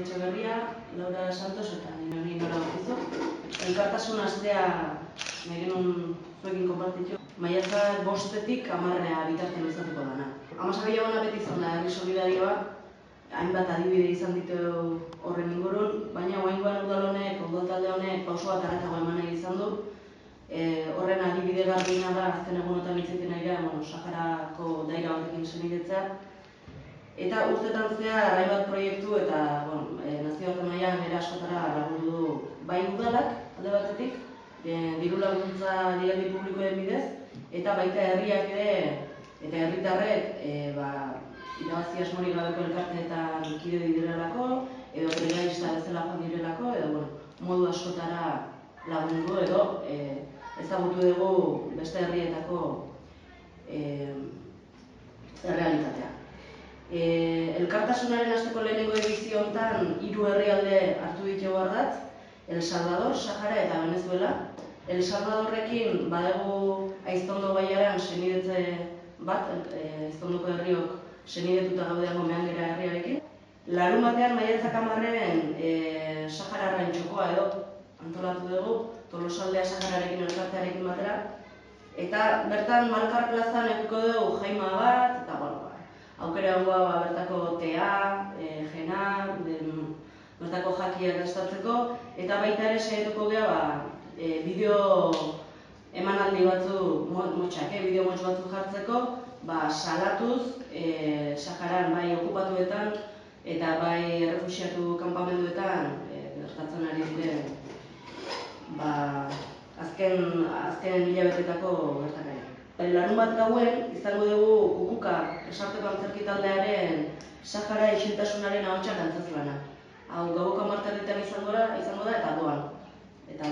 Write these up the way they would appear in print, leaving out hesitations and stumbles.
Etxeberria, Laura Santos eta nire Nora Bakizu. Elkartasun astea nahi genuen zuekin konpartitu. Maiatzak 5-tik 10 bitartean izateko dana. Amasabila hona beti izan da herri solidarioa, hainbat adibide izan ditu horren ingurun, baina oraingoan udal honek, udal talde honek pauso bat haratago eman nahi izan du. Horren adibide garbiena da azken egunotan hitz egiten ari gara, Saharako daira batekin senidetzea. Eta urtetan zehar hainbat proiektu eta nazioarte mailan era askotara lagundu du bai udalak alde batetik, diru laguntza deialdi publikoen bidez, eta baita herriak ere eta herritarrek irabazi asmorik gabeko elkarteetan kide direlako, edo brigadista bezala joan direlako, edo modu askotara lagundu edo ezagutu dugu beste herrietako errealitatea. Elkartasunaren asteko lehenengo edizio honetan 3 herrialde hartu ditugu ardatz, El Salvador, Sahara eta Venezuela. El Salvadorrekin badugu Aiztondo baiaran senidetze bat, Aiztondoko herriok senidetuta gaudeango Meangera herriarekin. Larunbatean maiatzak 10 Sahararren txokoa edo antolatu dugu, Tolosaldea Sahararekin elkartearekin batera. Eta bertan Malkar plazan edukiko dugu jaima bat, eta aukera hongoa bertako tea, jena, bertako jakiak gastatzeko, eta baita ere saiatuko gara bideo emanaldi batzu motxak, bideo motx batzu jartzeko, salatuz Saharan bai okupatuetan eta bai errefuxiatu kanpamenduetan gertatzen ari diren azken hilabetetako gertakariak. Larunbat gauen izango dugu Kukuka esarteko antzerki taldearen Sahara isiltasunaren ahotsak antzezlana. Hau gaueko 10 izango da eta doan. Eta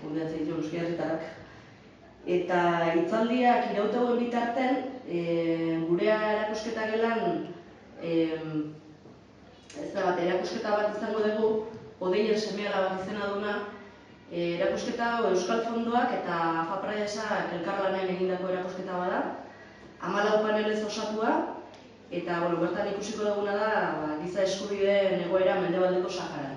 gonbidatzen ditu euskal herritarrak. Eta hitzaldiak irautagoen bitartean, gurea erakusketa gelan erakusketa bat izango dugu, Odeien seme-alabak izena duna, erakusketa hau Euskal Fondoak eta FAPRESak elkarlanen egindako erakusketa bada, 14 panelez osatua, eta bertan ikusiko duguna da giza eskubideen egoera Mendebaldeko Saharan.